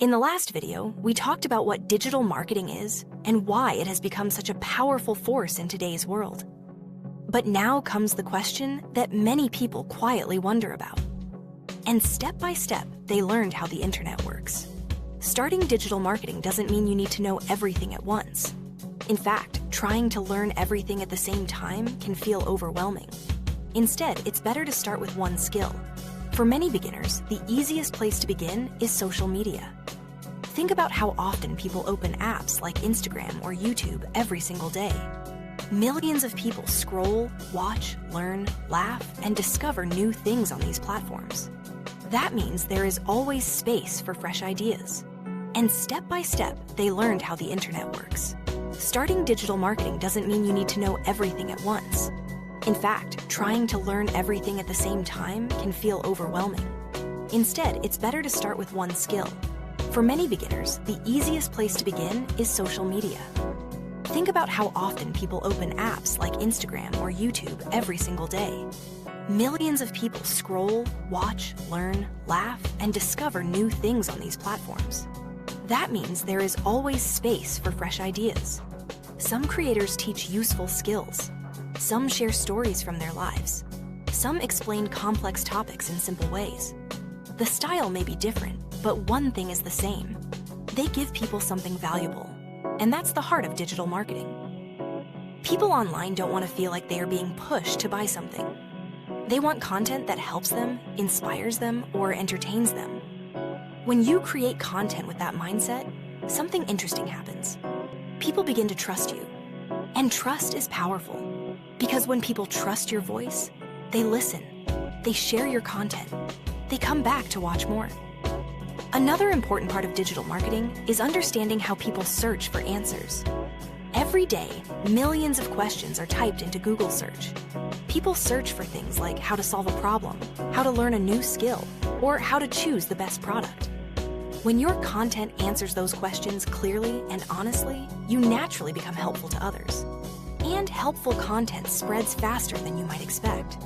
In the last video, we talked about what digital marketing is and why it has become such a powerful force in today's world. But now comes the question that many people quietly wonder about. And step by step, they learned how the internet works. Starting digital marketing doesn't mean you need to know everything at once. In fact, trying to learn everything at the same time can feel overwhelming. Instead, it's better to start with one skill. For many beginners, the easiest place to begin is social media. Think about how often people open apps like Instagram or YouTube every single day. Millions of people scroll, watch, learn, laugh, and discover new things on these platforms. That means there is always space for fresh ideas. And step by step, they learned how the internet works. Starting digital marketing doesn't mean you need to know everything at once. In fact, trying to learn everything at the same time can feel overwhelming. Instead, it's better to start with one skill. For many beginners, the easiest place to begin is social media. Think about how often people open apps like Instagram or YouTube every single day. Millions of people scroll, watch, learn, laugh, and discover new things on these platforms. That means there is always space for fresh ideas. Some creators teach useful skills. Some share stories from their lives. Some explain complex topics in simple ways. The style may be different, but one thing is the same. They give people something valuable. And that's the heart of digital marketing. People online don't want to feel like they are being pushed to buy something. They want content that helps them, inspires them, or entertains them. When you create content with that mindset, something interesting happens. People begin to trust you. And trust is powerful. Because when people trust your voice, they listen. They share your content. They come back to watch more. Another important part of digital marketing is understanding how people search for answers. Every day, millions of questions are typed into Google search. People search for things like how to solve a problem, how to learn a new skill, or how to choose the best product. When your content answers those questions clearly and honestly, you naturally become helpful to others. And helpful content spreads faster than you might expect.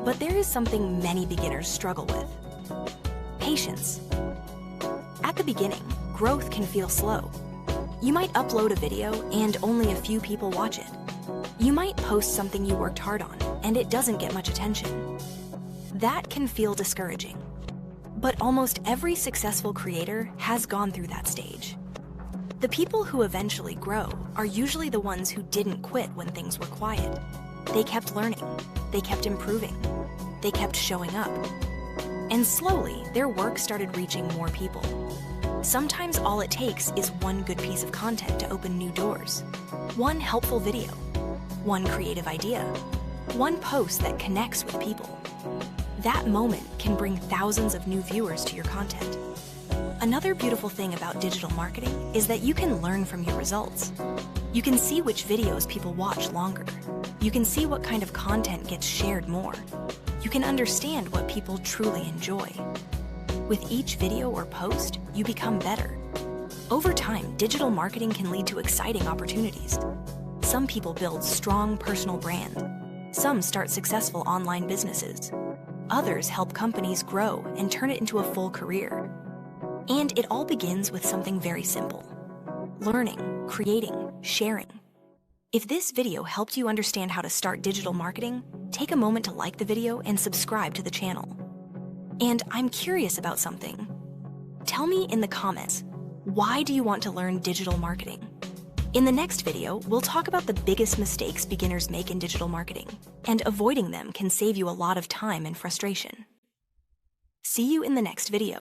But there is something many beginners struggle with. Patience. At the beginning, growth can feel slow. You might upload a video and only a few people watch it. You might post something you worked hard on and it doesn't get much attention. That can feel discouraging. But almost every successful creator has gone through that stage. The people who eventually grow are usually the ones who didn't quit when things were quiet. They kept learning. They kept improving. They kept showing up. And slowly, their work started reaching more people. Sometimes all it takes is one good piece of content to open new doors. One helpful video. One creative idea. One post that connects with people. That moment can bring thousands of new viewers to your content. Another beautiful thing about digital marketing is that you can learn from your results. You can see which videos people watch longer. You can see what kind of content gets shared more. You can understand what people truly enjoy. With each video or post, you become better. Over time, digital marketing can lead to exciting opportunities. Some people build strong personal brand. Some start successful online businesses. Others help companies grow and turn it into a full career. And it all begins with something very simple: learning, creating, sharing. If this video helped you understand how to start digital marketing, take a moment to like the video and subscribe to the channel. And I'm curious about something. Tell me in the comments, why do you want to learn digital marketing? In the next video, we'll talk about the biggest mistakes beginners make in digital marketing, and avoiding them can save you a lot of time and frustration. See you in the next video.